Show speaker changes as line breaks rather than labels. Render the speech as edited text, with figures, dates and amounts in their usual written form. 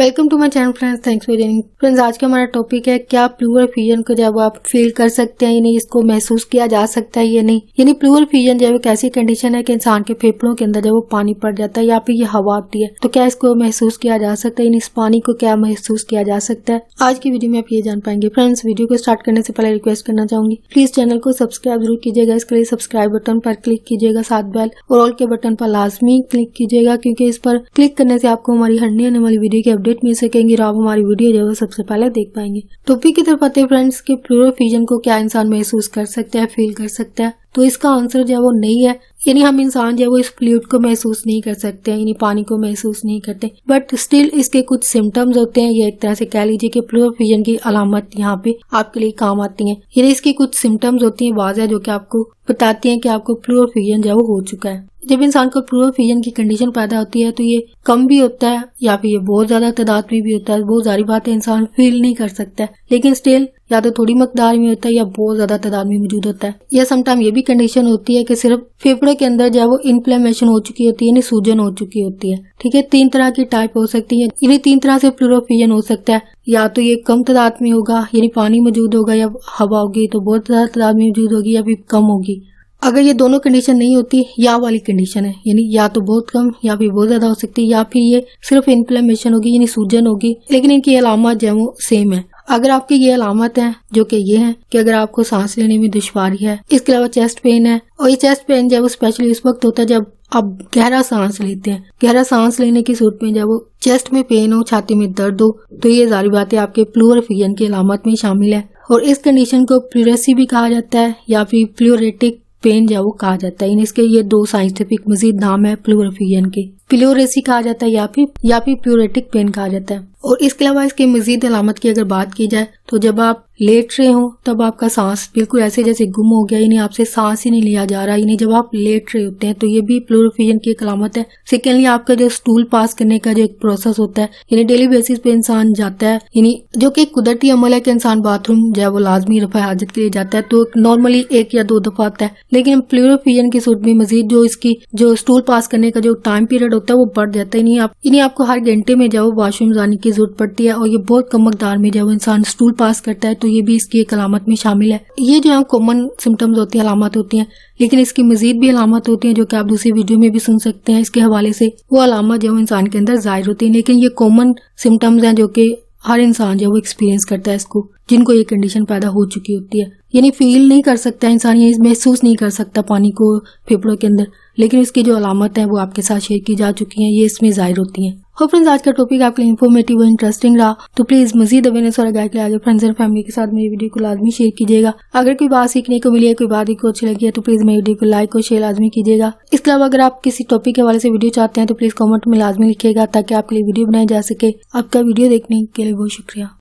Welcome to my channel friends, thanks for joining. Friends, आज का हमारा टॉपिक है क्या प्लूरल फ्यूजन को जब आप फील कर सकते हैं या नहीं, इसको महसूस किया जा सकता है या नहीं। यानी प्लूरल फ्यूजन जब एक ऐसी कंडीशन है कि इंसान के फेफड़ों के अंदर जब वो पानी पड़ जाता है या फिर ये हवा आती है, तो क्या इसको महसूस किया जा सकता है, यानी इस पानी को क्या महसूस किया जा सकता है। आज की वीडियो में आप ये जान पाएंगे। फ्रेंड्स, वीडियो को स्टार्ट करने से पहले रिक्वेस्ट करना चाहूंगी, प्लीज चैनल को सब्सक्राइब जरूर कीजिएगा। इसके लिए सब्सक्राइब बटन पर क्लिक कीजिएगा, साथ बेल और ऑल के बटन पर लाजमी क्लिक कीजिएगा, क्योंकि इस पर क्लिक करने से आपको हमारी हर आने वाली वीडियो की अपडेट मिल सकेंगी। आप हमारी वीडियो जो है सबसे पहले देख पाएंगे। टॉपिक की तरफ आते हैं फ्रेंड्स कि प्लूरल फ्यूजन को क्या इंसान महसूस कर सकता है, फील कर सकता है। तो इसका आंसर जो है वो नहीं है। यानी हम इंसान जो है वो इस फ्लूइड को महसूस नहीं कर सकते, यानी पानी को महसूस नहीं करते, बट स्टिल इसके कुछ सिम्टम्स होते हैं। ये एक तरह से कह लीजिए कि प्लूरल फ्यूजन की अलामत यहाँ पे आपके लिए काम आती हैं। यानी इसकी कुछ सिम्टम्स होती हैं वाज़ेह, जो कि आपको बताती हैं कि आपको प्लूरल फ्यूजन जो है वो हो चुका है। जब इंसान को प्लूरल फ्यूजन की कंडीशन पैदा होती है तो ये कम भी होता है या फिर ये बहुत ज्यादा तादाद में भी होता है। बहुत सारी बातें इंसान फील नहीं कर सकता है, लेकिन स्टिल या तो थोड़ी मकदार में होता है या बहुत ज्यादा तादाद में मौजूद होता है। या समटाइम ये भी कंडीशन होती है कि सिर्फ फेफड़े के अंदर जो है वो इन्फ्लेमेशन हो चुकी होती है, यानी सूजन हो चुकी होती है। ठीक है, 3 तरह की टाइप हो सकती है। यानी 3 तरह से प्लूरल फ्यूजन हो सकता है। या तो ये कम तादाद में होगा, यानी पानी मौजूद होगा, या हवा होगी तो बहुत ज्यादा तादाद में मौजूद होगी, या फिर कम होगी। अगर ये दोनों कंडीशन नहीं होती, या वाली कंडीशन है, यानी या तो बहुत कम या फिर बहुत ज्यादा हो सकती है, या फिर ये सिर्फ इन्फ्लेमेशन होगी, यानी सूजन होगी, लेकिन इनकी अलामत जो है वो सेम है। अगर आपकी ये अलामत है जो कि ये है कि अगर आपको सांस लेने में दुश्वारी है, इसके अलावा चेस्ट पेन है, और ये चेस्ट पेन जो है वो स्पेशली उस वक्त होता है जब आप गहरा सांस लेते हैं। गहरा सांस लेने की सूरत में जब वो चेस्ट में पेन हो, छाती में दर्द हो, तो ये जारी बात है आपके प्लूरल फ्यूजन की अलामत में शामिल है। और इस कंडीशन को प्लूरेसी भी कहा जाता है या फिर प्लूरेटिक पेन जो वो कहा जाता है। इसके ये 2 साइंटिफिक मजीद नाम है प्लूरल फ्यूजन के। प्लूरेसी कहा जाता है या फिर प्लूरेटिक पेन कहा जाता है। और इसके अलावा इसके मजीद अलामत की अगर बात की जाए तो जब आप लेट रहे हो तब आपका सांस बिल्कुल ऐसे जैसे गुम हो गया, यानी आपसे सांस ही नहीं लिया जा रहा, यानी जब आप लेट रहे होते हैं, तो ये भी प्लूरल फ्यूजन की एक अलामत है। सेकेंडली, आपका जो स्टूल पास करने का जो एक प्रोसेस होता है, यानी डेली बेसिस पे इंसान जाता है, यानी जो कि कुदरती अमल है कि इंसान बाथरूम जो है वो लाजमी रफा हाजत के लिए जाता है, तो नॉर्मली 1 या 2 दफा आता है। लेकिन प्लूरल फ्यूजन की सूरत में मजीद जो इसकी जो स्टूल पास करने का जो टाइम पीरियड होता है वो बढ़ जाता है। यानी आपको हर घंटे में जो वॉशरूम जाने की जरूरत पड़ती है, और ये बहुत कम मकदार में जब इंसान स्टूल पास करता है, तो ये भी इसकी एक अलामत में शामिल है। ये जो है कॉमन सिम्टम्स होती है, अलामत होती हैं, लेकिन इसकी मजीद भी अलामत होती हैं जो कि आप दूसरी वीडियो में भी सुन सकते हैं। इसके हवाले से वो अलामत जो इंसान के अंदर जाहिर होती है, लेकिन ये कॉमन सिम्टम्स हैं जो कि हर इंसान जो वो एक्सपीरियंस करता है इसको, जिनको ये कंडीशन पैदा हो चुकी होती है। यानी फील नहीं कर सकता इंसान, ये महसूस नहीं कर सकता पानी को फेफड़ों के अंदर, लेकिन इसकी जो अलामत है वो आपके साथ शेयर की जा चुकी हैं, ये इसमें जाहिर होती हैं। और फ्रेंड्स, आज का टॉपिक आपके लिए इन्फॉर्मेटिव और इंटरेस्टिंग रहा, तो प्लीज मजीद अवेयरनेस और गाइड के लिए आगे फ्रेंड्स एंड फैमिली के साथ मेरी वीडियो को लाजमी शेयर कीजिएगा। अगर कोई बात सीखने को मिली है, कोई बात को अच्छी लगी है, तो प्लीज मेरी वीडियो को लाइक और शेयर लाजमी कीजिएगा। इसके अलावा अगर आप किसी टॉपिक के हवाले से वीडियो चाहते हैं तो प्लीज कॉमेंट में लाजमी लिखिएगा, ताकि आपके लिए वीडियो बनाई जा सके। आपका वीडियो देखने के लिए बहुत शुक्रिया।